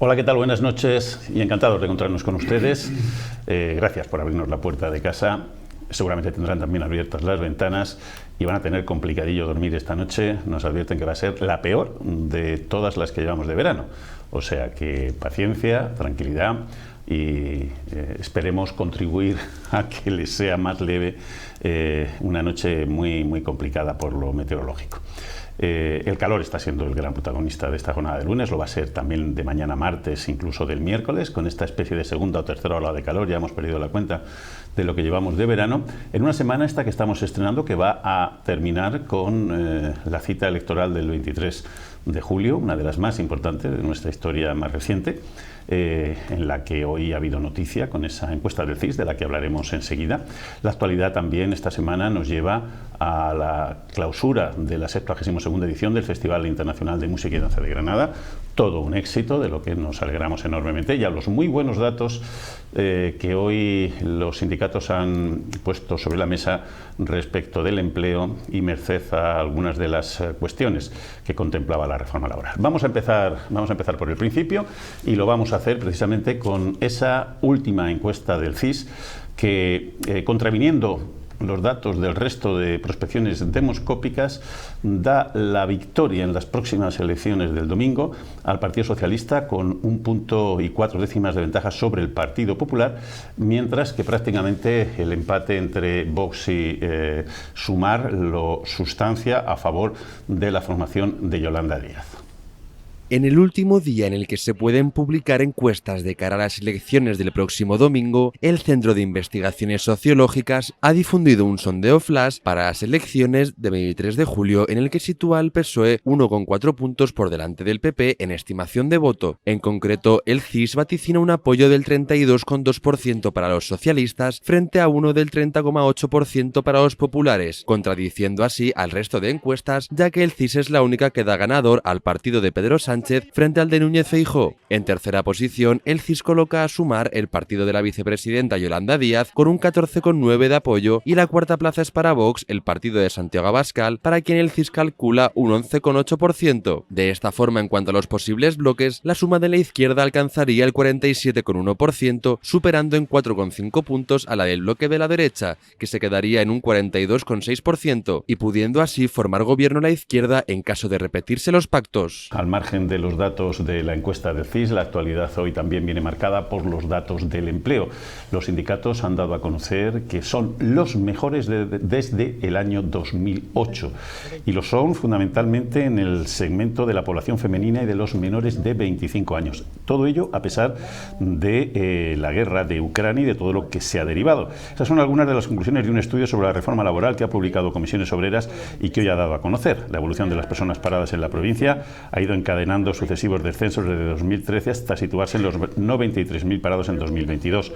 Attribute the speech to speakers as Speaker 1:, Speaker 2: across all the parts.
Speaker 1: Hola, ¿qué tal? Buenas noches y encantados de encontrarnos con ustedes. Gracias por abrirnos la puerta de casa. Seguramente tendrán también abiertas las ventanas y van a tener complicadillo dormir esta noche. Nos advierten que va a ser la peor de todas las que llevamos de verano. O sea que paciencia, tranquilidad y esperemos contribuir a que les sea más leve una noche muy complicada por lo meteorológico. El calor está siendo el gran protagonista de esta jornada de lunes, lo va a ser también de mañana martes, incluso del miércoles, con esta especie de segunda o tercera ola de calor. Ya hemos perdido la cuenta de lo que llevamos de verano, en una semana esta que estamos estrenando, que va a terminar con la cita electoral del 23 de julio, una de las más importantes de nuestra historia más reciente, en la que hoy ha habido noticia con esa encuesta del CIS, de la que hablaremos enseguida. La actualidad también esta semana nos lleva a la clausura de la 72ª edición del Festival Internacional de Música y Danza de Granada, todo un éxito, de lo que nos alegramos enormemente, y a los muy buenos datos que hoy los sindicatos han puesto sobre la mesa respecto del empleo y merced a algunas de las cuestiones que contemplaba la reforma laboral. Vamos a empezar por el principio, y lo vamos a hacer precisamente con esa última encuesta del CIS que, contraviniendo los datos del resto de prospecciones demoscópicas, da la victoria en las próximas elecciones del domingo al Partido Socialista con 1,4 puntos de ventaja sobre el Partido Popular, mientras que prácticamente el empate entre Vox y Sumar lo sustancia a favor de la formación de Yolanda Díaz.
Speaker 2: En el último día en el que se pueden publicar encuestas de cara a las elecciones del próximo domingo, el Centro de Investigaciones Sociológicas ha difundido un sondeo flash para las elecciones de 23 de julio en el que sitúa al PSOE 1,4 puntos por delante del PP en estimación de voto. En concreto, el CIS vaticina un apoyo del 32,2% para los socialistas frente a uno del 30,8% para los populares, contradiciendo así al resto de encuestas, ya que el CIS es la única que da ganador al partido de Pedro Sánchez frente al de Núñez Feijóo. En tercera posición, el CIS coloca a Sumar, el partido de la vicepresidenta Yolanda Díaz, con un 14,9% de apoyo, y la cuarta plaza es para Vox, el partido de Santiago Abascal, para quien el CIS calcula un 11,8%. De esta forma, en cuanto a los posibles bloques, la suma de la izquierda alcanzaría el 47,1%, superando en 4,5 puntos a la del bloque de la derecha, que se quedaría en un 42,6%, y pudiendo así formar gobierno la izquierda en caso de repetirse los pactos.
Speaker 1: Al margen de los datos de la encuesta del CIS, la actualidad hoy también viene marcada por los datos del empleo. Los sindicatos han dado a conocer que son los mejores desde el año 2008, y lo son fundamentalmente en el segmento de la población femenina y de los menores de 25 años. Todo ello a pesar de la guerra de Ucrania y de todo lo que se ha derivado. Esas son algunas de las conclusiones de un estudio sobre la reforma laboral que ha publicado Comisiones Obreras y que hoy ha dado a conocer. La evolución de las personas paradas en la provincia ha ido encadenando sucesivos descensos desde 2013 hasta situarse en los 93.000 parados en 2022.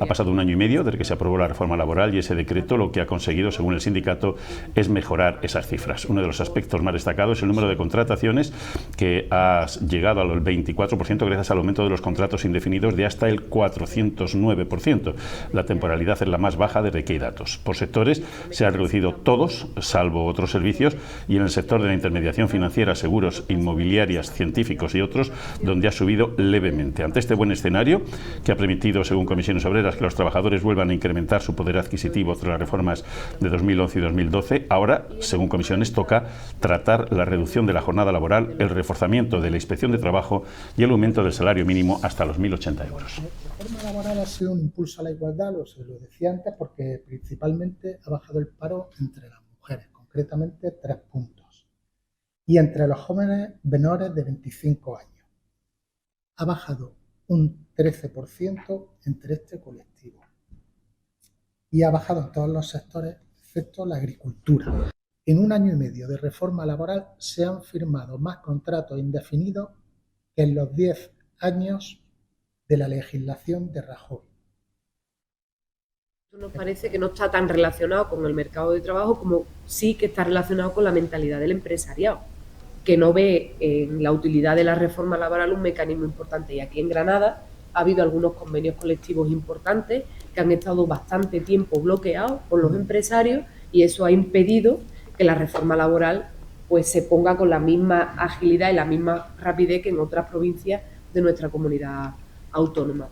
Speaker 1: Ha pasado un año y medio desde que se aprobó la reforma laboral, y ese decreto lo que ha conseguido, según el sindicato, es mejorar esas cifras. Uno de los aspectos más destacados es el número de contrataciones, que ha llegado al 24% gracias al aumento de los contratos indefinidos de hasta el 409%. La temporalidad es la más baja desde que hay datos. Por sectores se han reducido todos, salvo otros servicios, y en el sector de la intermediación financiera, seguros, inmobiliarias, científicos y otros, donde ha subido levemente. Ante este buen escenario, que ha permitido, según Comisiones Obreras, que los trabajadores vuelvan a incrementar su poder adquisitivo tras las reformas de 2011 y 2012, ahora, según Comisiones, toca tratar la reducción de la jornada laboral, el reforzamiento de la inspección de trabajo y el aumento del salario mínimo hasta los 1.080 euros.
Speaker 3: La reforma laboral ha sido un impulso a la igualdad, lo decía antes, porque principalmente ha bajado el paro entre las mujeres, concretamente 3 puntos, y entre los jóvenes menores de 25 años. Ha bajado un 13% entre este colectivo, y ha bajado en todos los sectores, excepto la agricultura. En un año y medio de reforma laboral se han firmado más contratos indefinidos que en los 10 años de la legislación de Rajoy.
Speaker 4: Nos parece que no está tan relacionado con el mercado de trabajo como sí que está relacionado con la mentalidad del empresariado, que no ve en la utilidad de la reforma laboral un mecanismo importante. Y aquí en Granada ha habido algunos convenios colectivos importantes que han estado bastante tiempo bloqueados por los empresarios, y eso ha impedido que la reforma laboral pues se ponga con la misma agilidad y la misma rapidez que en otras provincias de nuestra comunidad autónoma.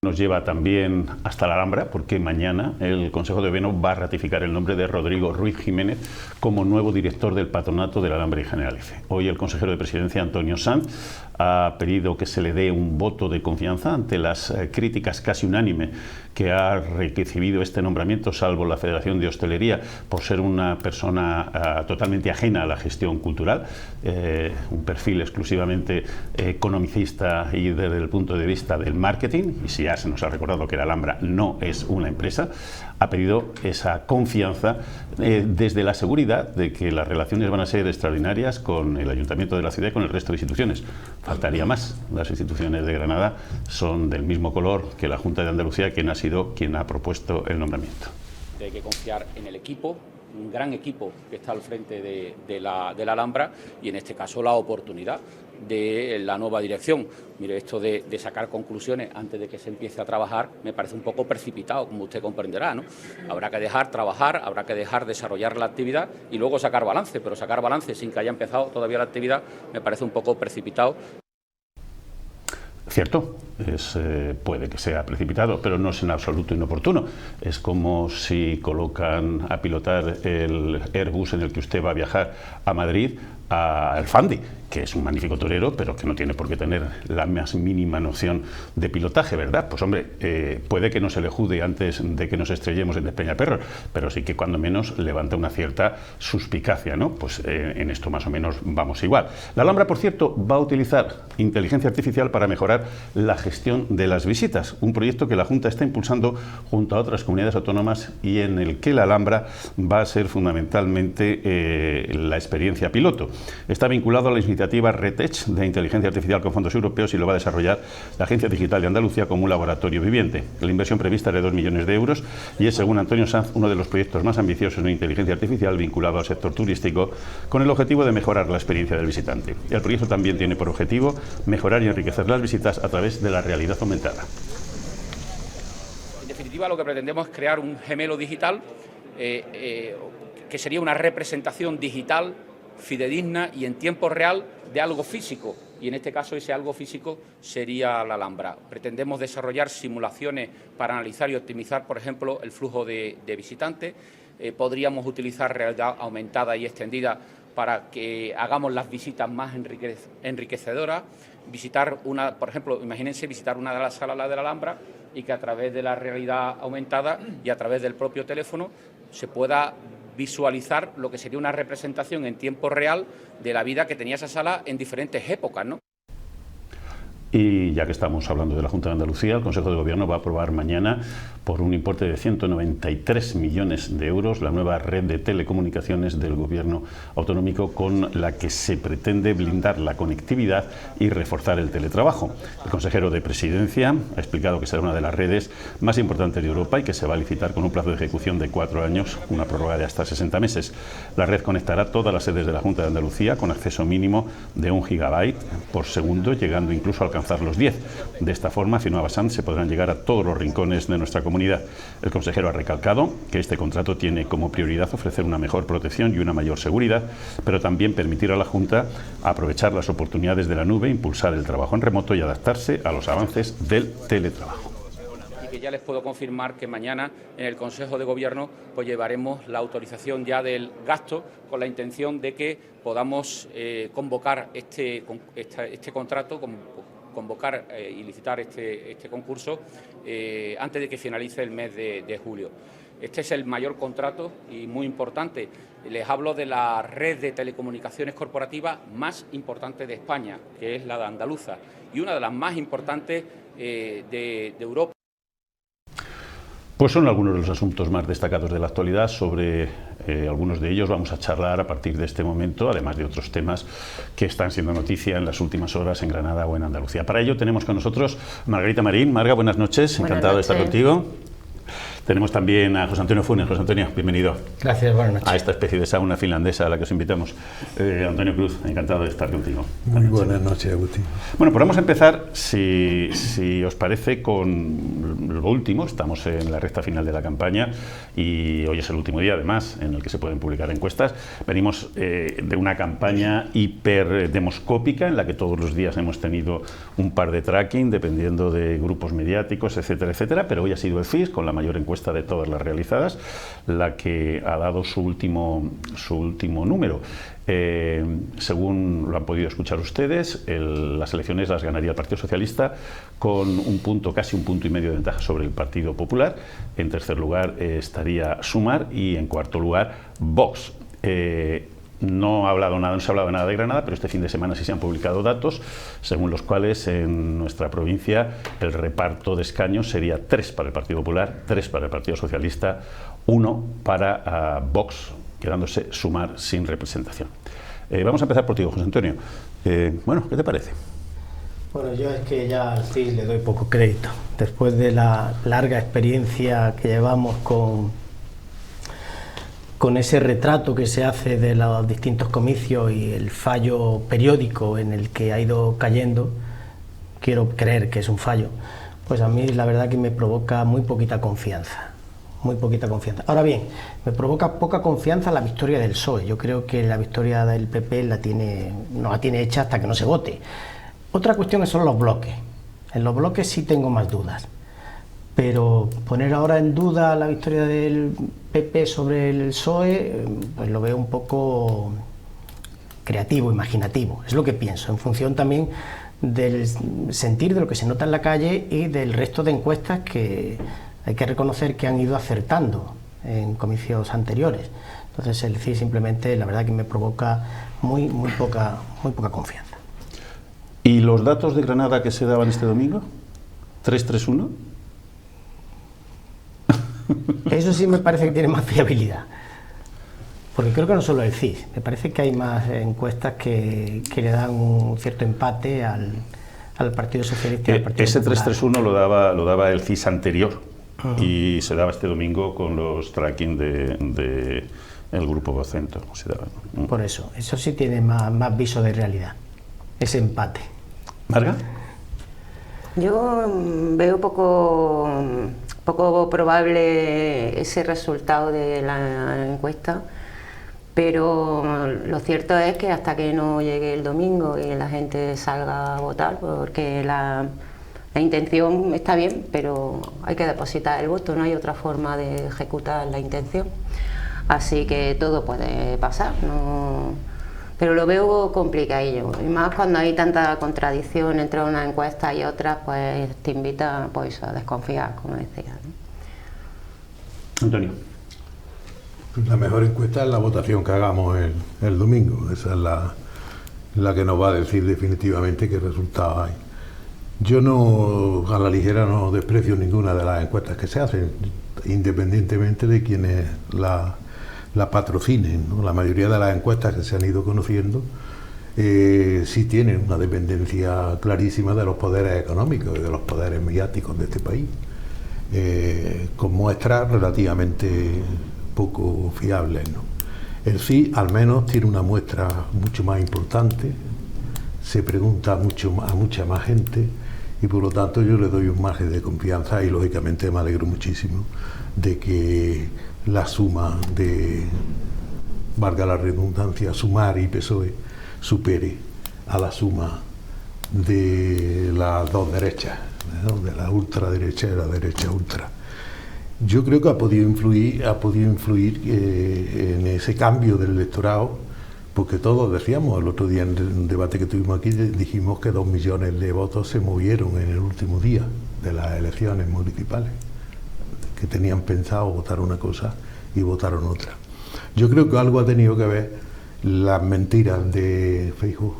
Speaker 1: Nos lleva también hasta la Alhambra, porque mañana el Consejo de Gobierno va a ratificar el nombre de Rodrigo Ruiz Jiménez como nuevo director del Patronato de la Alhambra y Generalife. Hoy el consejero de Presidencia, Antonio Sanz, ha pedido que se le dé un voto de confianza ante las críticas casi unánime que ha recibido este nombramiento, salvo la Federación de Hostelería, por ser una persona totalmente ajena a la gestión cultural, un perfil exclusivamente economicista y desde el punto de vista del marketing, y si ya se nos ha recordado que la Alhambra no es una empresa, ha pedido esa confianza desde la seguridad de que las relaciones van a ser extraordinarias con el Ayuntamiento de la ciudad y con el resto de instituciones. Faltaría más. Las instituciones de Granada son del mismo color que la Junta de Andalucía, quien ha sido quien ha propuesto el nombramiento.
Speaker 5: Hay que confiar en el equipo, un gran equipo que está al frente de la Alhambra, y en este caso la oportunidad de la nueva dirección. Mire, esto de sacar conclusiones antes de que se empiece a trabajar me parece un poco precipitado, como usted comprenderá, ¿no? Habrá que dejar trabajar, habrá que dejar desarrollar la actividad y luego sacar balance, pero sacar balance sin que haya empezado todavía la actividad me parece un poco precipitado.
Speaker 1: Cierto, puede que sea precipitado, pero no es en absoluto inoportuno. Es como si colocan a pilotar el Airbus en el que usted va a viajar a Madrid a El Fandi, que es un magnífico torero, pero que no tiene por qué tener la más mínima noción de pilotaje, ¿verdad? Pues hombre, puede que no se le jude antes de que nos estrellemos en Despeñaperros, pero sí que cuando menos levanta una cierta suspicacia, ¿no? Pues en esto más o menos vamos igual. La Alhambra, por cierto, va a utilizar inteligencia artificial para mejorar la gestión de las visitas, un proyecto que la Junta está impulsando junto a otras comunidades autónomas y en el que la Alhambra va a ser fundamentalmente la experiencia piloto. Está vinculado a la iniciativa RETECH de inteligencia artificial con fondos europeos y lo va a desarrollar la Agencia Digital de Andalucía como un laboratorio viviente. La inversión prevista es de 2 millones de euros y es, según Antonio Sanz, uno de los proyectos más ambiciosos en inteligencia artificial vinculado al sector turístico, con el objetivo de mejorar la experiencia del visitante. El proyecto también tiene por objetivo mejorar y enriquecer las visitas a través de la realidad aumentada.
Speaker 5: En definitiva, lo que pretendemos es crear un gemelo digital que sería una representación digital fidedigna y en tiempo real de algo físico, y en este caso ese algo físico sería la Alhambra. Pretendemos desarrollar simulaciones para analizar y optimizar, por ejemplo, el flujo de visitantes. Podríamos utilizar realidad aumentada y extendida para que hagamos las visitas más enriquecedoras. Visitar una, por ejemplo, imagínense visitar una de las salas de la Alhambra y que a través de la realidad aumentada y a través del propio teléfono se pueda visualizar lo que sería una representación en tiempo real de la vida que tenía esa sala en diferentes épocas, ¿no?
Speaker 1: Y ya que estamos hablando de la Junta de Andalucía, el Consejo de Gobierno va a aprobar mañana, por un importe de 193 millones de euros, la nueva red de telecomunicaciones del Gobierno autonómico con la que se pretende blindar la conectividad y reforzar el teletrabajo. El consejero de Presidencia ha explicado que será una de las redes más importantes de Europa y que se va a licitar con un plazo de ejecución de 4 años, una prórroga de hasta 60 meses. La red conectará todas las sedes de la Junta de Andalucía con acceso mínimo de 1 gigabyte por segundo, llegando incluso a alcanzar los 10. De esta forma, afirmaba Sanz, se podrán llegar a todos los rincones de nuestra comunidad. El consejero ha recalcado que este contrato tiene como prioridad ofrecer una mejor protección y una mayor seguridad, pero también permitir a la Junta aprovechar las oportunidades de la nube, impulsar el trabajo en remoto y adaptarse a los avances del teletrabajo.
Speaker 5: Y que ya les puedo confirmar que mañana en el Consejo de Gobierno pues llevaremos la autorización ya del gasto con la intención de que podamos convocar este contrato, convocar y licitar este concurso antes de que finalice el mes de julio. Este es el mayor contrato y muy importante. Les hablo de la red de telecomunicaciones corporativas más importante de España, que es la de Andaluza, y una de las más importantes de Europa.
Speaker 1: Pues son algunos de los asuntos más destacados de la actualidad. Sobre algunos de ellos vamos a charlar a partir de este momento, además de otros temas que están siendo noticia en las últimas horas en Granada o en Andalucía. Para ello tenemos con nosotros Margarita Marín. Marga, buenas noches, encantado de estar contigo. Tenemos también a José Antonio Funes. José Antonio, bienvenido.
Speaker 6: Gracias, buenas noches.
Speaker 1: A esta especie de sauna finlandesa a la que os invitamos. Antonio Cruz, encantado de estar contigo.
Speaker 7: Muy buenas noches, Agustín.
Speaker 1: Bueno, pues vamos a empezar, si os parece, con lo último, estamos en la recta final de la campaña y hoy es el último día, además, en el que se pueden publicar encuestas. Venimos de una campaña hiperdemoscópica en la que todos los días hemos tenido un par de tracking, dependiendo de grupos mediáticos, etcétera, etcétera, pero hoy ha sido el CIS, con la mayor encuesta de todas las realizadas, la que ha dado su último número. Según lo han podido escuchar ustedes, las elecciones las ganaría el Partido Socialista con un punto, casi un punto y medio de ventaja sobre el Partido Popular. En tercer lugar estaría Sumar y en cuarto lugar Vox. No se ha hablado nada de Granada, pero este fin de semana sí se han publicado datos según los cuales en nuestra provincia el reparto de escaños sería 3 para el Partido Popular, 3 para el Partido Socialista, 1 para Vox, quedándose Sumar sin representación. Vamos a empezar por ti, José Antonio. Bueno, ¿qué te parece?
Speaker 6: Bueno, yo es que ya al CIS le doy poco crédito. Después de la larga experiencia que llevamos con ese retrato que se hace de los distintos comicios y el fallo periódico en el que ha ido cayendo, quiero creer que es un fallo, pues a mí la verdad que me provoca muy poquita confianza. Muy poquita confianza. Ahora bien, me provoca poca confianza la victoria del PSOE. Yo creo que la victoria del PP no la tiene hecha hasta que no se vote. Otra cuestión son los bloques. En los bloques sí tengo más dudas. Pero poner ahora en duda la victoria del PP sobre el PSOE, pues lo veo un poco creativo, imaginativo. Es lo que pienso, en función también del sentir de lo que se nota en la calle y del resto de encuestas que hay que reconocer que han ido acertando en comicios anteriores. Entonces el CIS simplemente, la verdad que me provoca muy poca confianza.
Speaker 1: ¿Y los datos de Granada que se daban este domingo? ¿3-3-1?
Speaker 6: Eso sí me parece que tiene más fiabilidad. Porque creo que no solo el CIS, me parece que hay más encuestas que le dan un cierto empate al Partido Socialista y al Partido Popular.
Speaker 1: Ese 3-3-1 lo daba el CIS anterior. Y se daba este domingo con los tracking de el grupo Vocento.
Speaker 6: Por eso sí tiene más viso de realidad, ese empate.
Speaker 1: ¿Marga?
Speaker 7: Yo veo poco probable ese resultado de la encuesta, pero lo cierto es que hasta que no llegue el domingo y la gente salga a votar, porque la intención está bien, pero hay que depositar el voto, no hay otra forma de ejecutar la intención. Así que todo puede pasar, pero lo veo complicadillo. Y más cuando hay tanta contradicción entre una encuesta y otra, pues te invita pues, a desconfiar, como decía, ¿no?
Speaker 1: Antonio.
Speaker 8: La mejor encuesta es la votación que hagamos el domingo. Esa es la que nos va a decir definitivamente qué resultado hay. Yo a la ligera no desprecio ninguna de las encuestas que se hacen, independientemente de quienes la patrocinen, ¿no? La mayoría de las encuestas que se han ido conociendo sí tienen una dependencia clarísima de los poderes económicos y de los poderes mediáticos de este país, con muestras relativamente poco fiables, ¿no? El sí, al menos, tiene una muestra mucho más importante, se pregunta a mucha más gente, y por lo tanto yo le doy un margen de confianza y lógicamente me alegro muchísimo de que la suma de, valga la redundancia, Sumar y PSOE supere a la suma de las dos derechas, ¿no? De la ultraderecha y la derecha ultra. Yo creo que ha podido influir en ese cambio del electorado, porque todos decíamos, el otro día en un debate que tuvimos aquí, dijimos que 2 millones de votos se movieron en el último día de las elecciones municipales, que tenían pensado votar una cosa y votaron otra. Yo creo que algo ha tenido que ver las mentiras de Feijóo.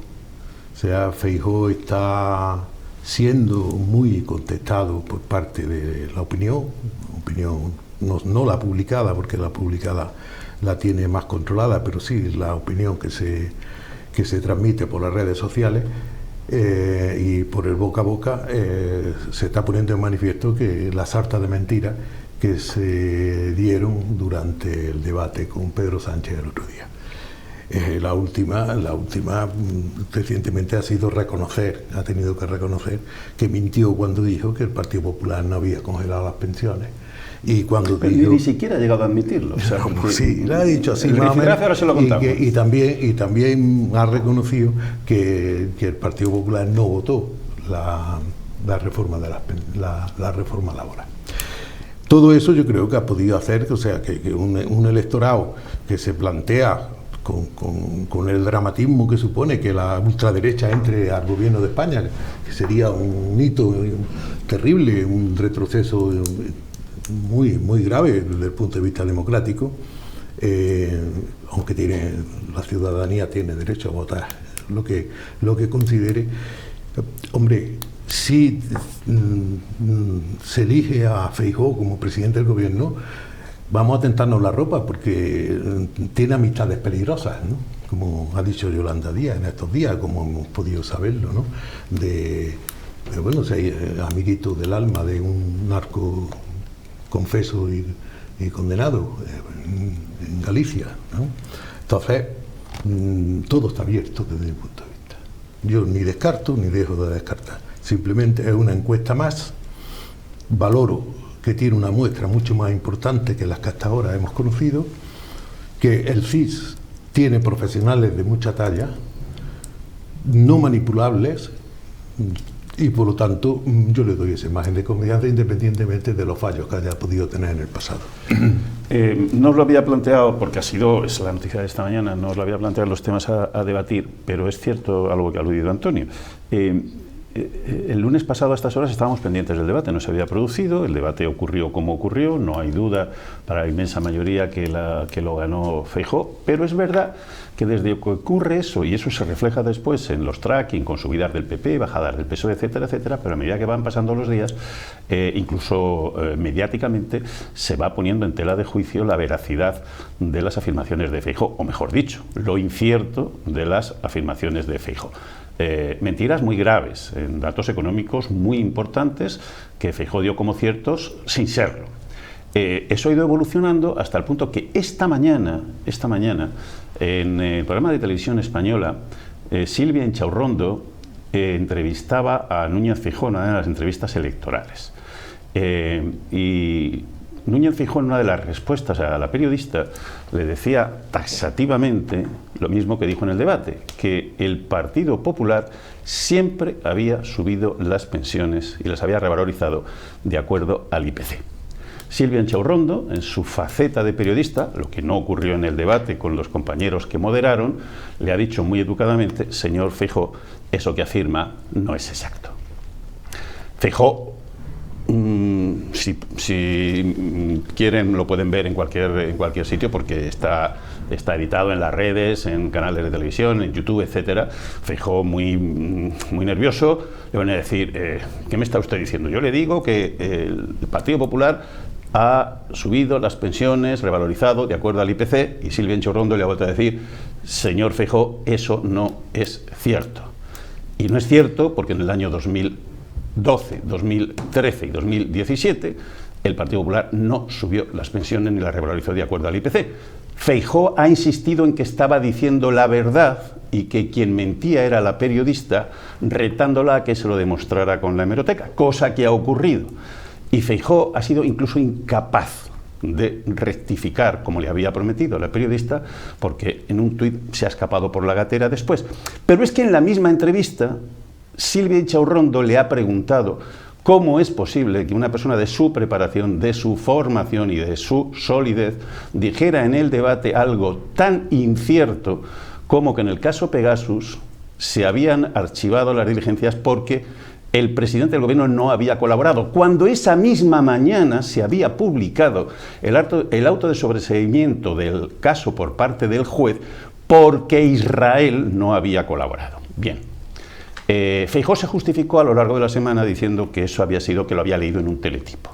Speaker 8: O sea, Feijóo está siendo muy contestado por parte de la opinión no la publicada, porque la publicada la tiene más controlada, pero sí la opinión que se transmite por las redes sociales y por el boca a boca, se está poniendo en manifiesto que la sarta de mentiras que se dieron durante el debate con Pedro Sánchez el otro día. La última recientemente ha tenido que reconocer que mintió cuando dijo que el Partido Popular no había congelado las pensiones. Y cuando dijo,
Speaker 1: ni siquiera ha llegado a admitirlo. O sea,
Speaker 8: no, sí, lo ha dicho así.
Speaker 1: Ahora se lo contamos.
Speaker 8: Y también ha reconocido que el Partido Popular no votó la reforma laboral. Todo eso yo creo que ha podido hacer, o sea, que un electorado que se plantea con el dramatismo que supone que la ultraderecha entre al gobierno de España, que sería un hito terrible, un retroceso muy grave desde el punto de vista democrático, aunque la ciudadanía tiene derecho a votar lo que considere. Hombre, si se elige a Feijóo como presidente del gobierno, vamos a tentarnos la ropa porque tiene amistades peligrosas, ¿no? Como ha dicho Yolanda Díaz en estos días, como hemos podido saberlo, ¿no? Amiguito del alma de un narco confeso y condenado en Galicia, ¿no? Entonces, todo está abierto desde mi punto de vista. Yo ni descarto ni dejo de descartar. Simplemente es una encuesta más. Valoro que tiene una muestra mucho más importante que las que hasta ahora hemos conocido, que el CIS tiene profesionales de mucha talla, no manipulables, y por lo tanto yo le doy esa imagen de confianza independientemente de los fallos que haya podido tener en el pasado.
Speaker 1: No os lo había planteado, porque es la noticia de esta mañana, no os lo había planteado los temas a debatir, pero es cierto algo que ha aludido Antonio. El lunes pasado a estas horas estábamos pendientes del debate, no se había producido, el debate ocurrió como ocurrió, no hay duda para la inmensa mayoría que lo ganó Feijóo, pero es verdad que desde que ocurre eso, y eso se refleja después en los tracking, con subidas del PP, bajadas del PSOE, etcétera, etcétera, pero a medida que van pasando los días, incluso mediáticamente, se va poniendo en tela de juicio la veracidad de las afirmaciones de Feijóo, o mejor dicho, lo incierto de las afirmaciones de Feijóo. Mentiras muy graves, en datos económicos muy importantes que Feijóo dio como ciertos sin serlo. Eso ha ido evolucionando hasta el punto que esta mañana, en el programa de televisión española, Silvia Inchaurrondo entrevistaba a Núñez Feijóo en una de las entrevistas electorales. Y Núñez Feijóo, en una de las respuestas a la periodista, le decía taxativamente lo mismo que dijo en el debate, que el Partido Popular siempre había subido las pensiones y las había revalorizado de acuerdo al IPC. Silvia Inchaurrondo, en su faceta de periodista, lo que no ocurrió en el debate con los compañeros que moderaron, le ha dicho muy educadamente: señor Feijóo, eso que afirma no es exacto. Feijóo, si quieren lo pueden ver en cualquier sitio, porque está editado en las redes, en canales de televisión, en YouTube, etcétera. Feijóo muy nervioso, le van a decir: ¿qué me está usted diciendo? Yo le digo que el Partido Popular ha subido las pensiones, revalorizado de acuerdo al IPC, y Silvia Inchaurrondo le ha vuelto a decir: señor Feijóo, eso no es cierto. Y no es cierto porque en el año 2012, 2013 y 2017 el Partido Popular no subió las pensiones ni las revalorizó de acuerdo al IPC. Feijóo ha insistido en que estaba diciendo la verdad y que quien mentía era la periodista, retándola a que se lo demostrara con la hemeroteca, cosa que ha ocurrido. Y Feijóo ha sido incluso incapaz de rectificar, como le había prometido la periodista, porque en un tuit se ha escapado por la gatera después. Pero es que en la misma entrevista Silvia Inchaurrondo le ha preguntado cómo es posible que una persona de su preparación, de su formación y de su solidez dijera en el debate algo tan incierto como que en el caso Pegasus se habían archivado las diligencias porque el presidente del gobierno no había colaborado, cuando esa misma mañana se había publicado el auto de sobreseimiento del caso por parte del juez porque Israel no había colaborado. Bien. Feijóo se justificó a lo largo de la semana diciendo que eso había sido que lo había leído en un teletipo.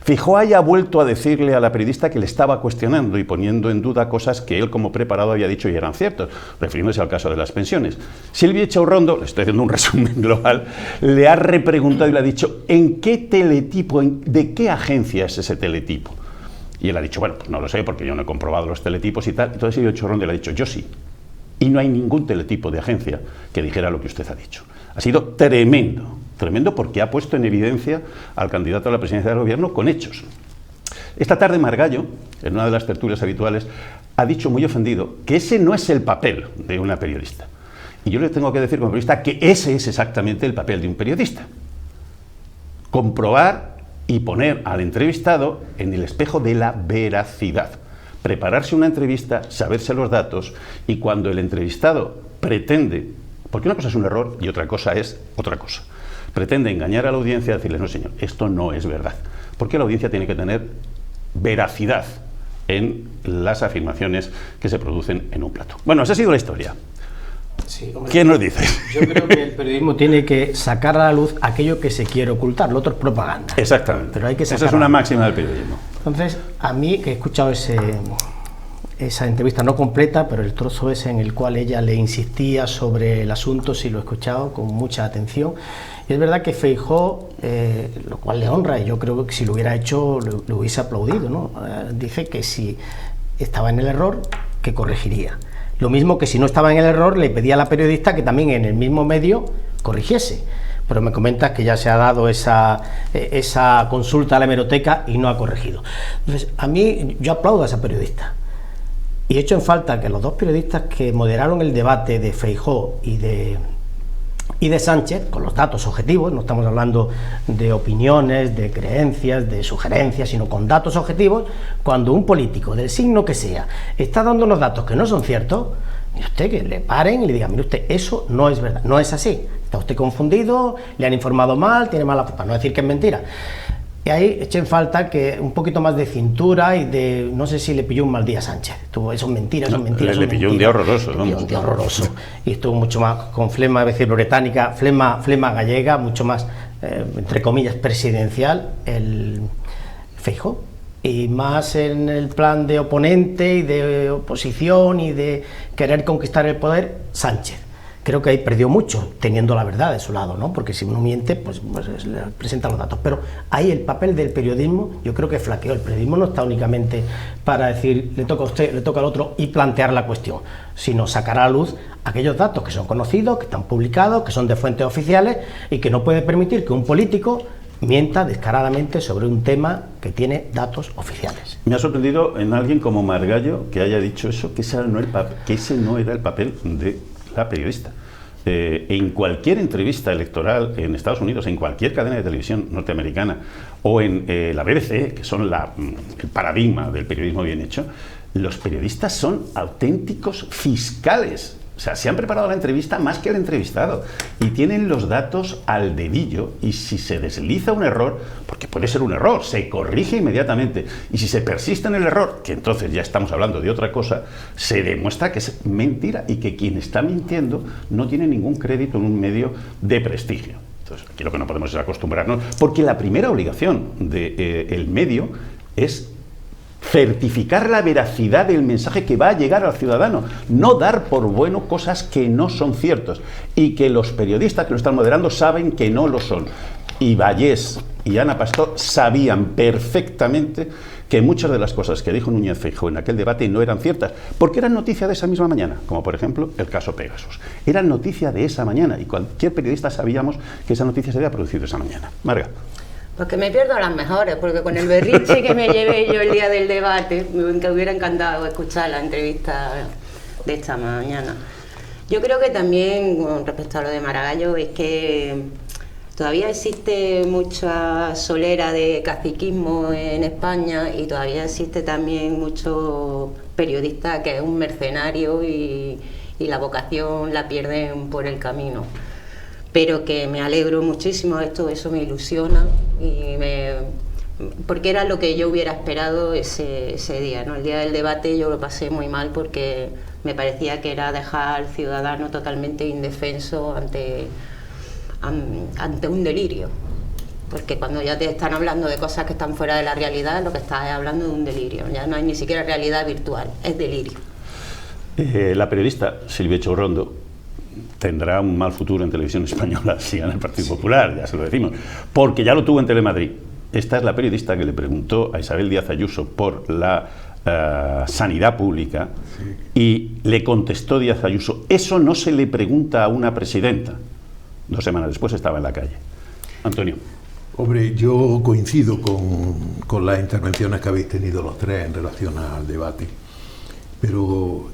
Speaker 1: Feijóo haya vuelto a decirle a la periodista que le estaba cuestionando y poniendo en duda cosas que él como preparado había dicho y eran ciertos, refiriéndose al caso de las pensiones. Silvia Inchaurrondo, le estoy haciendo un resumen global, le ha repreguntado y le ha dicho: ¿en qué teletipo, de qué agencia es ese teletipo? Y él ha dicho: bueno, pues no lo sé porque yo no he comprobado los teletipos y tal. Entonces Silvia Inchaurrondo le ha dicho: yo sí. Y no hay ningún teletipo de agencia que dijera lo que usted ha dicho. Ha sido tremendo, tremendo, porque ha puesto en evidencia al candidato a la presidencia del gobierno con hechos. Esta tarde Margallo, en una de las tertulias habituales, ha dicho muy ofendido que ese no es el papel de una periodista. Y yo le tengo que decir como periodista que ese es exactamente el papel de un periodista. Comprobar y poner al entrevistado en el espejo de la veracidad. Prepararse una entrevista, saberse los datos, y cuando el entrevistado pretende, porque una cosa es un error y otra cosa es otra cosa, pretende engañar a la audiencia y decirle, no señor, esto no es verdad, porque la audiencia tiene que tener veracidad en las afirmaciones que se producen en un plato. Bueno, esa ha sido la historia.
Speaker 6: Sí, hombre,
Speaker 1: ¿Qué nos dice?
Speaker 6: Yo creo que el periodismo tiene que sacar a la luz aquello que se quiere ocultar, lo otro es propaganda.
Speaker 1: Exactamente.
Speaker 6: Pero hay que
Speaker 1: esa es una máxima del periodismo.
Speaker 6: Entonces, a mí, que he escuchado esa entrevista no completa, pero el trozo ese en el cual ella le insistía sobre el asunto, sí lo he escuchado con mucha atención. Y es verdad que Feijóo, lo cual le honra, y yo creo que si lo hubiera hecho, lo hubiese aplaudido, ¿no? Dice que si estaba en el error, que corregiría. Lo mismo que si no estaba en el error, le pedía a la periodista que también en el mismo medio corrigiese. Pero me comentas que ya se ha dado esa consulta a la hemeroteca y no ha corregido. Entonces, a mí, yo aplaudo a esa periodista. Y he hecho en falta que los dos periodistas que moderaron el debate de Feijóo y de Sánchez, con los datos objetivos, no estamos hablando de opiniones, de creencias, de sugerencias, sino con datos objetivos, cuando un político del signo que sea está dando unos datos que no son ciertos, mire usted, que le paren y le digan, mire usted, eso no es verdad, no es así, está usted confundido, le han informado mal, tiene mala, para no decir que es mentira. Y ahí eché en falta que un poquito más de cintura y de, no sé si le pilló un mal día a Sánchez, eso es mentira, son mentiras.
Speaker 1: Le pilló un día horroroso.
Speaker 6: Le pilló un día horroroso. Y estuvo mucho más con flema, a decir, británica, flema gallega, mucho más, entre comillas, presidencial, el Feijóo. Y más en el plan de oponente y de oposición y de querer conquistar el poder, Sánchez. Creo que ahí perdió mucho, teniendo la verdad de su lado, ¿no? Porque si uno miente, pues le presenta los datos. Pero ahí el papel del periodismo, yo creo que flaqueó. El periodismo no está únicamente para decir, le toca a usted, le toca al otro y plantear la cuestión, sino sacar a la luz aquellos datos que son conocidos, que están publicados, que son de fuentes oficiales y que no puede permitir que un político mienta descaradamente sobre un tema que tiene datos oficiales.
Speaker 1: Me ha sorprendido en alguien como Margallo que haya dicho eso, que ese no era el papel de la periodista. En cualquier entrevista electoral en Estados Unidos, en cualquier cadena de televisión norteamericana o en la BBC, que son el paradigma del periodismo bien hecho, los periodistas son auténticos fiscales. O sea, se han preparado la entrevista más que el entrevistado y tienen los datos al dedillo, y si se desliza un error, porque puede ser un error, se corrige inmediatamente, y si se persiste en el error, que entonces ya estamos hablando de otra cosa, se demuestra que es mentira y que quien está mintiendo no tiene ningún crédito en un medio de prestigio. Entonces, aquí lo que no podemos es acostumbrarnos, porque la primera obligación del medio es certificar la veracidad del mensaje que va a llegar al ciudadano, no dar por bueno cosas que no son ciertas y que los periodistas que lo están moderando saben que no lo son. Y Vallés y Ana Pastor sabían perfectamente que muchas de las cosas que dijo Núñez Feijóo en aquel debate no eran ciertas, porque eran noticia de esa misma mañana, como por ejemplo el caso Pegasus. Eran noticia de esa mañana y cualquier periodista sabíamos que esa noticia se había producido esa mañana. Marga.
Speaker 7: Porque me pierdo las mejores, porque con el berrinche que me llevé yo el día del debate, me hubiera encantado escuchar la entrevista de esta mañana. Yo creo que también, con respecto a lo de Margallo, es que todavía existe mucha solera de caciquismo en España y todavía existe también mucho periodista que es un mercenario y la vocación la pierden por el camino. Pero que me alegro muchísimo, eso me ilusiona porque era lo que yo hubiera esperado ese día, ¿no? El día del debate yo lo pasé muy mal porque me parecía que era dejar al ciudadano totalmente indefenso ante un delirio, porque cuando ya te están hablando de cosas que están fuera de la realidad, lo que estás es hablando de un delirio, ya no hay ni siquiera realidad virtual, es delirio.
Speaker 1: La periodista Silvia Chourrondo tendrá un mal futuro en televisión española si gana el Partido Popular, ya se lo decimos, porque ya lo tuvo en Telemadrid. Esta es la periodista que le preguntó a Isabel Díaz Ayuso por la Sanidad Pública, y le contestó Díaz Ayuso: eso no se le pregunta a una presidenta. 2 semanas después estaba en la calle. Antonio.
Speaker 8: Hombre, yo coincido con las intervenciones que habéis tenido los tres en relación al debate, pero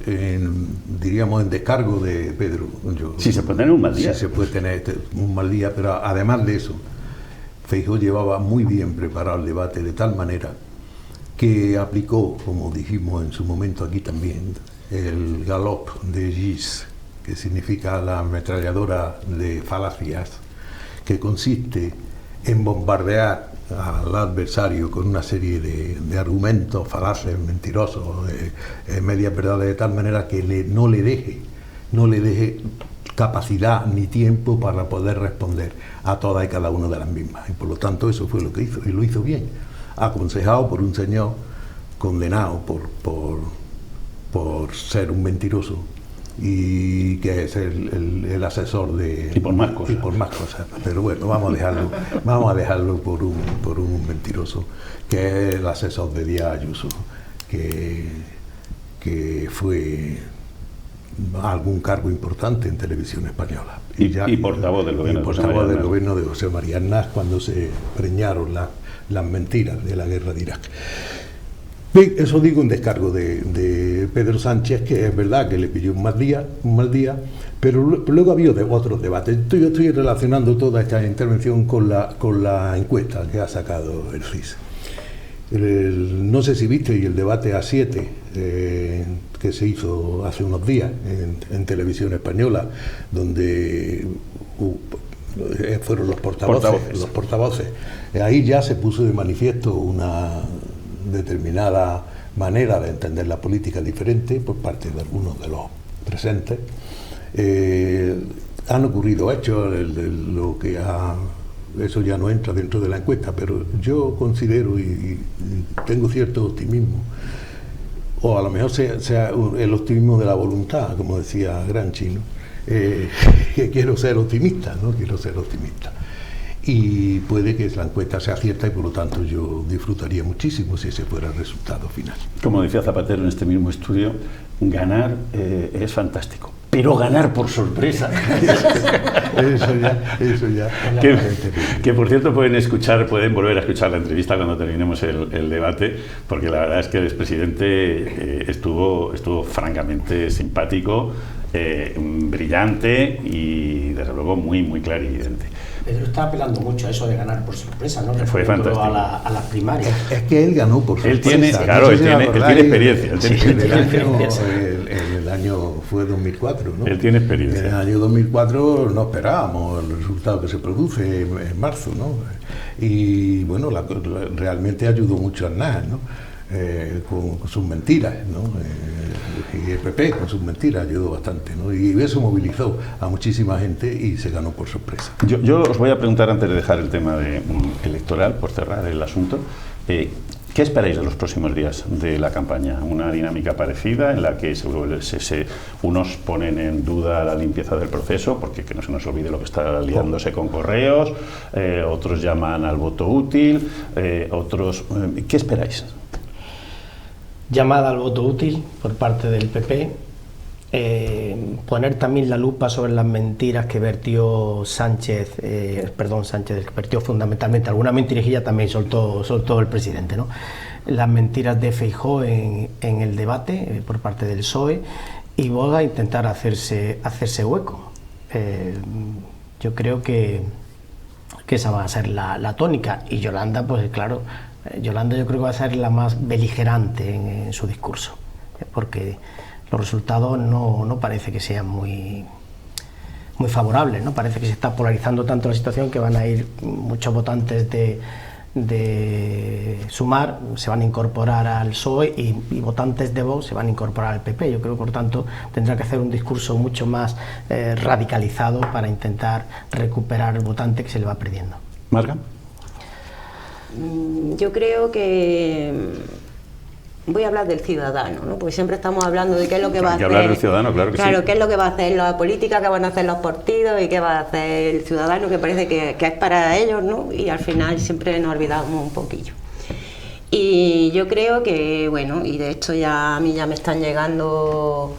Speaker 8: diríamos en descargo de Pedro.
Speaker 1: Si se puede tener un mal día.
Speaker 8: Sí, se puede tener un mal día, pero además de eso, Feijóo llevaba muy bien preparado el debate de tal manera que aplicó, como dijimos en su momento aquí también, el galop de Gis, que significa la ametralladora de falacias, que consiste en bombardear al adversario con una serie de argumentos falaces, mentirosos, medias verdades, de tal manera que no le deje capacidad ni tiempo para poder responder a todas y cada una de las mismas. Y por lo tanto eso fue lo que hizo, y lo hizo bien, aconsejado por un señor condenado por ser un mentiroso, y que es el asesor de...
Speaker 1: Y por más cosas.
Speaker 8: Pero bueno, vamos a dejarlo por un mentiroso, que es el asesor de Díaz Ayuso, que fue a algún cargo importante en Televisión Española.
Speaker 1: Y portavoz del
Speaker 8: gobierno de José María Aznar, cuando se preñaron las mentiras de la guerra de Irak. Bien, eso digo en descargo de Pedro Sánchez, que es verdad que le pilló un mal día, pero luego ha habido otros debates. Yo estoy relacionando toda esta intervención con la encuesta que ha sacado el CIS. No sé si visteis el debate A7 que se hizo hace unos días en Televisión Española, donde fueron los portavoces. Ahí ya se puso de manifiesto una determinada manera de entender la política diferente por parte de algunos de los presentes. Han ocurrido hechos, eso ya no entra dentro de la encuesta, pero yo considero y tengo cierto optimismo, o a lo mejor sea el optimismo de la voluntad, como decía Gramsci, ¿no? Que quiero ser optimista, y puede que la encuesta sea cierta, y por lo tanto yo disfrutaría muchísimo si ese fuera el resultado final.
Speaker 1: Como decía Zapatero en este mismo estudio, ganar es fantástico, pero ganar por sorpresa.
Speaker 8: eso ya.
Speaker 1: Que por cierto pueden volver a escuchar la entrevista cuando terminemos el debate, porque la verdad es que el expresidente estuvo francamente simpático, brillante y desde luego muy, muy clarividente.
Speaker 6: Pedro está apelando mucho a eso de ganar por sorpresa, ¿no?
Speaker 1: Fue fantástico.
Speaker 6: A las primarias.
Speaker 8: Es que él ganó por sorpresa.
Speaker 1: Él tiene experiencia.
Speaker 8: El año fue 2004, ¿no?
Speaker 1: Él tiene experiencia.
Speaker 8: En el año 2004 no esperábamos el resultado que se produce en marzo, ¿no? Y bueno, realmente ayudó mucho a Aznar, ¿no? Con sus mentiras, ¿no? Y el PP con sus mentiras ayudó bastante, ¿no? Y eso movilizó a muchísima gente y se ganó por sorpresa.
Speaker 1: Yo os voy a preguntar, antes de dejar el tema electoral, por cerrar el asunto, ¿qué esperáis de los próximos días de la campaña? ¿Una dinámica parecida en la que unos ponen en duda la limpieza del proceso, porque que no se nos olvide lo que está liándose con correos, otros llaman al voto útil, otros... ¿Qué esperáis?
Speaker 6: Llamada al voto útil por parte del PP, poner también la lupa sobre las mentiras que vertió que vertió fundamentalmente, alguna mentirijilla también soltó el presidente, ¿no? Las mentiras de Feijóo en el debate por parte del PSOE, y Boga intentar hacerse hueco. Yo creo que esa va a ser la tónica, y Yolanda, pues claro, Yolanda yo creo que va a ser la más beligerante en su discurso, porque los resultados no parece que sean muy favorables, ¿no? Parece que se está polarizando tanto la situación que van a ir muchos votantes de Sumar, se van a incorporar al PSOE, y votantes de Vox se van a incorporar al PP. Yo creo que por tanto tendrá que hacer un discurso mucho más radicalizado para intentar recuperar el votante que se le va perdiendo.
Speaker 1: Marga.
Speaker 7: Yo creo que voy a hablar del ciudadano, ¿no? Porque siempre estamos hablando de qué es lo que va a hacer.
Speaker 1: Hablar del ciudadano, claro que sí.
Speaker 7: Claro, qué es lo que va a hacer la política, qué van a hacer los partidos y qué va a hacer el ciudadano, que parece que es para ellos, ¿no? Y al final siempre nos olvidamos un poquillo. Y yo creo que, bueno, y de hecho ya a mí ya me están llegando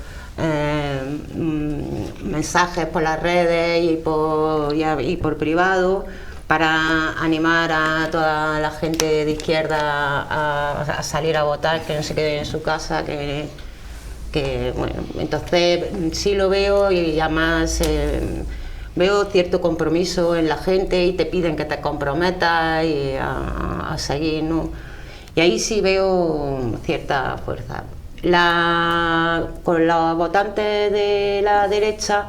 Speaker 7: mensajes por las redes y por privado para animar a toda la gente de izquierda a salir a votar, que no se queden en su casa, que bueno, entonces sí lo veo, y además veo cierto compromiso en la gente y te piden que te comprometas y a seguir, ¿no? Y ahí sí veo cierta fuerza. Con los votantes de la derecha,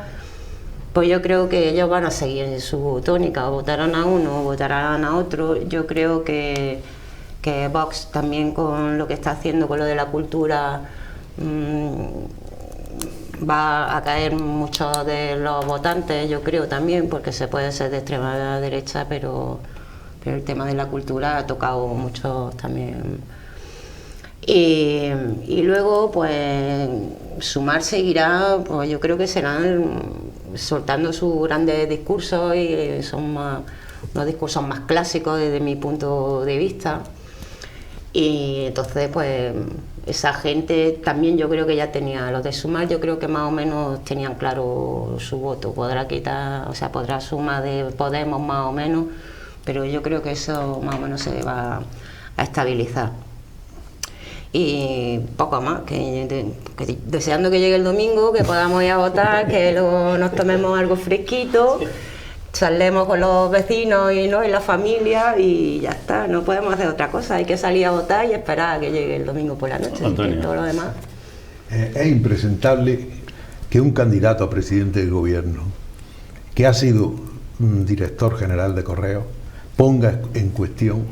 Speaker 7: pues yo creo que ellos van a seguir en su tónica, o votarán a uno o votarán a otro. Yo creo que Vox también, con lo que está haciendo con lo de la cultura, va a caer muchos de los votantes, yo creo también, porque se puede ser de extrema derecha, pero el tema de la cultura ha tocado mucho también. Y luego, pues, Sumar seguirá, pues yo creo que serán soltando sus grandes discursos, y son unos discursos más clásicos desde mi punto de vista. Y entonces, pues, esa gente también yo creo que ya tenía, los de Sumar yo creo que más o menos tenían claro su voto. Podrá quitar, o sea, podrá sumar de Podemos más o menos, pero yo creo que eso más o menos se va a estabilizar. Y poco más, que deseando que llegue el domingo, que podamos ir a votar, que luego nos tomemos algo fresquito, salemos con los vecinos y la familia, y ya está, no podemos hacer otra cosa, hay que salir a votar y esperar a que llegue el domingo por la noche, y todo lo demás.
Speaker 8: Es impresentable que un candidato a presidente del gobierno, que ha sido director general de Correos, ponga en cuestión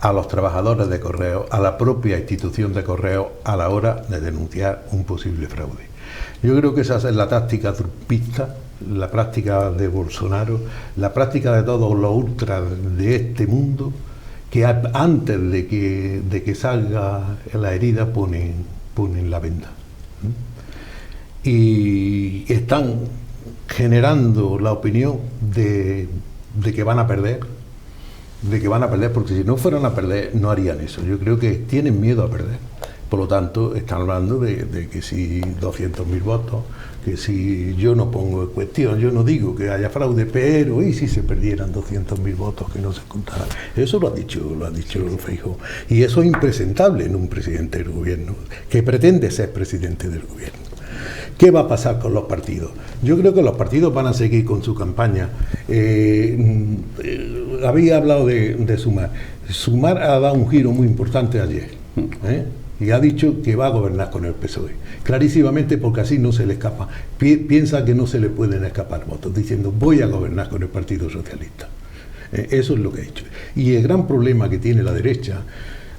Speaker 8: a los trabajadores de Correos, a la propia institución de Correos, a la hora de denunciar un posible fraude. Yo creo que esa es la táctica trumpista, la práctica de Bolsonaro, la práctica de todos los ultras de este mundo, que antes de que salga la herida ponen la venda. Y están generando la opinión de que van a perder, porque si no fueran a perder no harían eso. Yo creo que tienen miedo a perder. Por lo tanto, están hablando de que si 200.000 votos, que si yo no pongo en cuestión, yo no digo que haya fraude, pero ¿y si se perdieran 200.000 votos que no se contaran? Eso lo ha dicho Feijóo. Y eso es impresentable en un presidente del gobierno, que pretende ser presidente del gobierno. ¿Qué va a pasar con los partidos? Yo creo que los partidos van a seguir con su campaña. Había hablado de Sumar. Sumar ha dado un giro muy importante ayer, y ha dicho que va a gobernar con el PSOE. Clarísimamente, porque así no se le escapa. Piensa que no se le pueden escapar votos, diciendo voy a gobernar con el Partido Socialista. Eso es lo que ha dicho. Y el gran problema que tiene la derecha,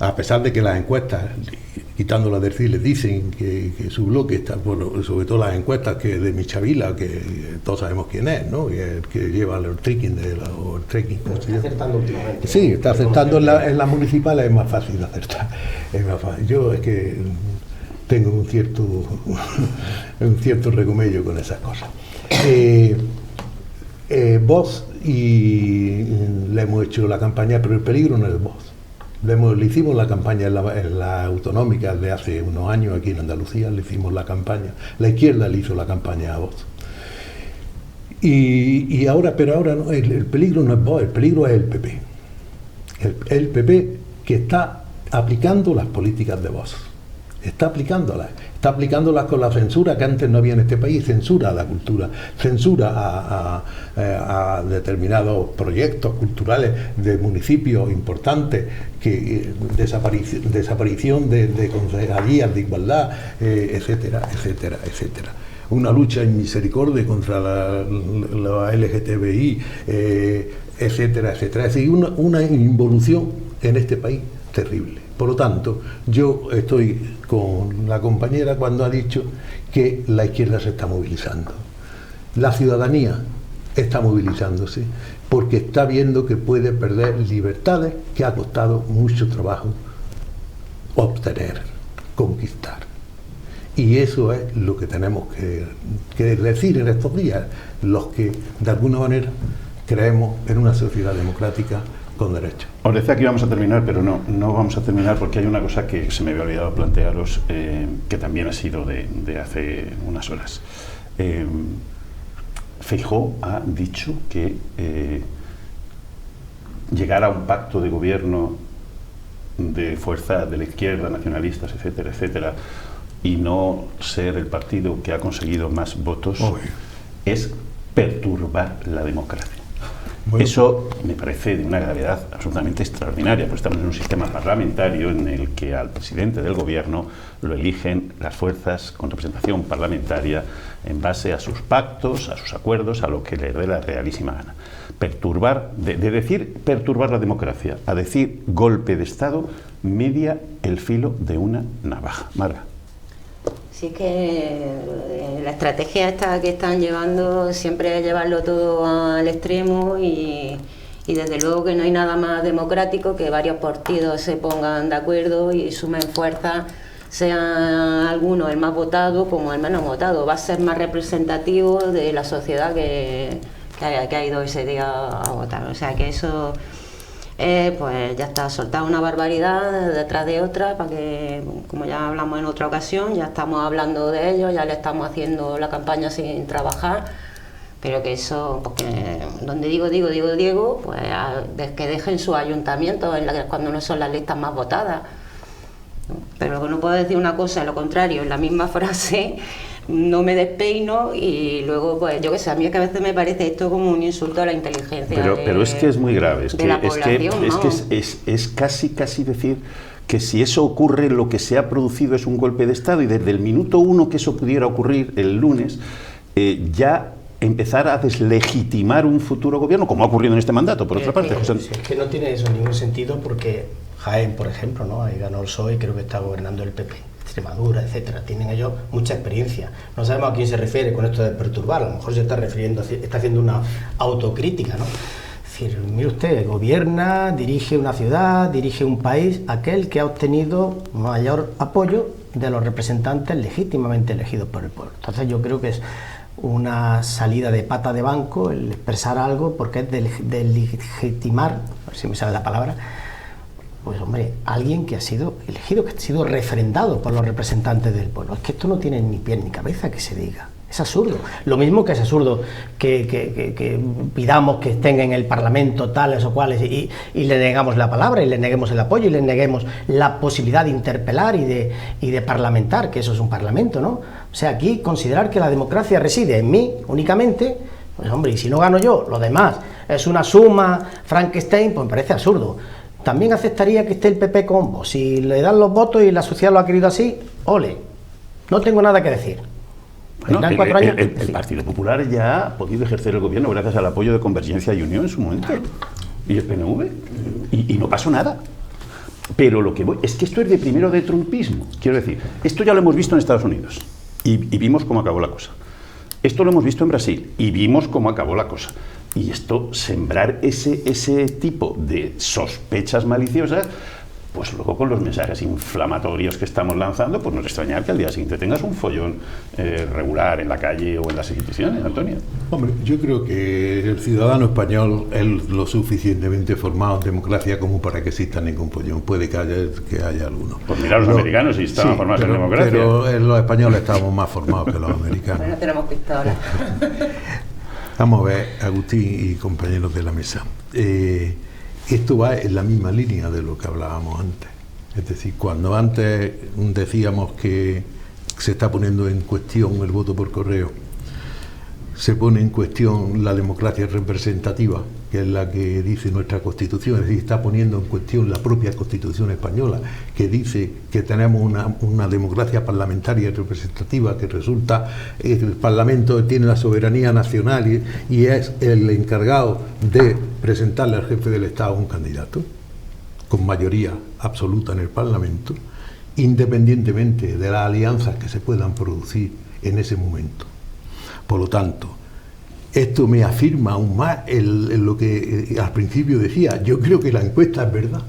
Speaker 8: a pesar de que las encuestas, quitándolas del CIS, les dicen que su bloque está, bueno, sobre todo las encuestas que de Michavila, que todos sabemos quién es, ¿no? Que lleva el trekking ¿cómo se llama? Está acertando últimamente. Sí, está acertando en las municipales, es más fácil de acertar. Es más fácil. Yo es que tengo un cierto regomello con esas cosas. Vox, y le hemos hecho la campaña, pero el peligro no es Vox. Le hicimos la campaña en la autonómica de hace unos años aquí en Andalucía, le hicimos la campaña, la izquierda le hizo la campaña a Vox. Y ahora, pero ahora no, el peligro no es Vox, el peligro es el PP. El PP que está aplicando las políticas de Vox. Está aplicándolas con la censura que antes no había en este país, censura a la cultura, censura a determinados proyectos culturales de municipios importantes, desaparición de concejalías de igualdad, etcétera, etcétera, etcétera. Una lucha en misericordia contra la LGTBI, etcétera, etcétera. Es decir, una involución en este país terrible. Por lo tanto, yo estoy con la compañera cuando ha dicho que la izquierda se está movilizando. La ciudadanía está movilizándose porque está viendo que puede perder libertades que ha costado mucho trabajo obtener, conquistar. Y eso es lo que tenemos que decir en estos días, los que de alguna manera creemos en una sociedad democrática con derecho.
Speaker 1: Os decía que íbamos a terminar, pero no vamos a terminar porque hay una cosa que se me había olvidado plantearos, que también ha sido de hace unas horas. Feijóo ha dicho que llegar a un pacto de gobierno de fuerza de la izquierda, nacionalistas, etcétera, etcétera, y no ser el partido que ha conseguido más votos, es perturbar la democracia. Bueno, eso me parece de una gravedad absolutamente extraordinaria, porque estamos en un sistema parlamentario en el que al presidente del gobierno lo eligen las fuerzas con representación parlamentaria en base a sus pactos, a sus acuerdos, a lo que les dé la realísima gana. Perturbar, de decir perturbar la democracia a decir golpe de Estado, media el filo de una navaja. Marga.
Speaker 7: Sí, que la estrategia esta que están llevando siempre es llevarlo todo al extremo y desde luego que no hay nada más democrático que varios partidos se pongan de acuerdo y sumen fuerzas, sea alguno el más votado como el menos votado. Va a ser más representativo de la sociedad que ha ido ese día a votar. O sea que eso... pues ya está, soltada una barbaridad detrás de otra, para que, como ya hablamos en otra ocasión, ya estamos hablando de ello, ya le estamos haciendo la campaña sin trabajar, pero que eso, porque donde digo, pues que dejen su ayuntamiento cuando no son las listas más votadas. Pero no puedo decir una cosa y lo contrario en la misma frase. No me despeino y luego, pues yo qué sé, a mí es que a veces me parece esto como un insulto a la inteligencia.
Speaker 1: Pero es que es muy grave, es casi decir que si eso ocurre, lo que se ha producido es un golpe de Estado, y desde el minuto uno que eso pudiera ocurrir el lunes, ya empezar a deslegitimar un futuro gobierno, como ha ocurrido en este mandato, por otra parte.
Speaker 6: José. Es que no tiene eso ningún sentido, porque Jaén, por ejemplo, ¿no? Ahí ganó el PSOE y creo que está gobernando el PP. Extremadura, etcétera, tienen ellos mucha experiencia. No sabemos a quién se refiere con esto de perturbar, a lo mejor se está refiriendo, está haciendo una autocrítica, ¿no? Es decir, mire usted, gobierna, dirige una ciudad, dirige un país, aquel que ha obtenido mayor apoyo de los representantes legítimamente elegidos por el pueblo. Entonces yo creo que es una salida de pata de banco el expresar algo, porque es de legitimar, a ver si me sale la palabra, pues hombre, alguien que ha sido elegido, que ha sido refrendado por los representantes del pueblo. Es que esto no tiene ni pie ni cabeza que se diga. Es absurdo. Lo mismo que es absurdo que pidamos que estén en el Parlamento tales o cuales y le negamos la palabra y le neguemos el apoyo y le neguemos la posibilidad de interpelar y de parlamentar, que eso es un parlamento, ¿no? O sea, aquí considerar que la democracia reside en mí únicamente, pues hombre, y si no gano yo, lo demás es una suma Frankenstein, pues me parece absurdo. También aceptaría que esté el PP con vos. Si le dan los votos y la sociedad lo ha querido así, ole, no tengo nada que decir.
Speaker 1: Bueno, el Partido Popular ya ha podido ejercer el gobierno gracias al apoyo de Convergencia y Unión en su momento, y el PNV, y no pasó nada. Pero lo que voy es que esto es de primero de trumpismo. Quiero decir, esto ya lo hemos visto en Estados Unidos y vimos cómo acabó la cosa. Esto lo hemos visto en Brasil y vimos cómo acabó la cosa. Y esto, sembrar ese tipo de sospechas maliciosas, pues luego con los mensajes inflamatorios que estamos lanzando, pues no es extrañar que al día siguiente tengas un follón regular en la calle o en las instituciones, Antonio.
Speaker 8: Hombre, yo creo que el ciudadano español es lo suficientemente formado en democracia como para que exista ningún follón. Puede que haya alguno.
Speaker 1: Pues mira, los americanos sí estaban formados en democracia.
Speaker 8: Pero los españoles estamos más formados que los americanos.
Speaker 7: Bueno, tenemos pistolas.
Speaker 8: Vamos a ver, Agustín y compañeros de la mesa. Esto va en la misma línea de lo que hablábamos antes. Es decir, cuando antes decíamos que se está poniendo en cuestión el voto por correo, se pone en cuestión la democracia representativa, que es la que dice nuestra Constitución, es decir, está poniendo en cuestión la propia Constitución española, que dice que tenemos una democracia parlamentaria y representativa, que resulta que el Parlamento tiene la soberanía nacional y es el encargado de presentarle al jefe del Estado un candidato, con mayoría absoluta en el Parlamento, independientemente de las alianzas que se puedan producir en ese momento. Por lo tanto, esto me afirma aún más en lo que al principio decía. Yo creo que la encuesta es verdad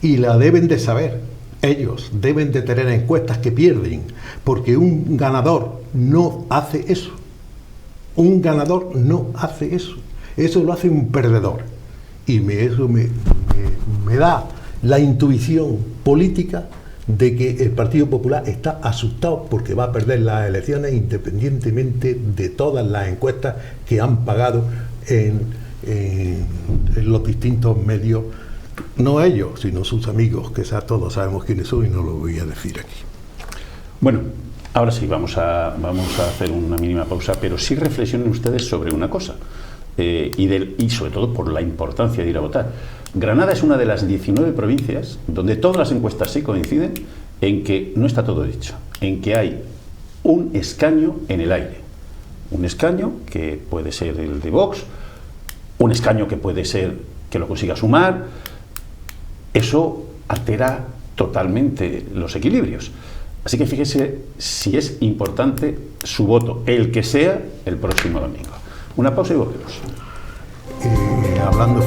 Speaker 8: y la deben de saber. Ellos deben de tener encuestas que pierden, porque un ganador no hace eso. Un ganador no hace eso. Eso lo hace un perdedor. y eso me da la intuición política de que el Partido Popular está asustado porque va a perder las elecciones independientemente de todas las encuestas que han pagado en los distintos medios, no ellos, sino sus amigos, que todos sabemos quiénes son y no lo voy a decir aquí.
Speaker 1: Bueno, ahora sí, vamos a hacer una mínima pausa, pero sí reflexionen ustedes sobre una cosa, y sobre todo por la importancia de ir a votar. Granada es una de las 19 provincias donde todas las encuestas sí coinciden en que no está todo dicho, en que hay un escaño en el aire. Un escaño que puede ser el de Vox, un escaño que puede ser que lo consiga Sumar. Eso altera totalmente los equilibrios. Así que fíjese si es importante su voto, el que sea, el próximo domingo. Una pausa y volvemos.
Speaker 8: Hablando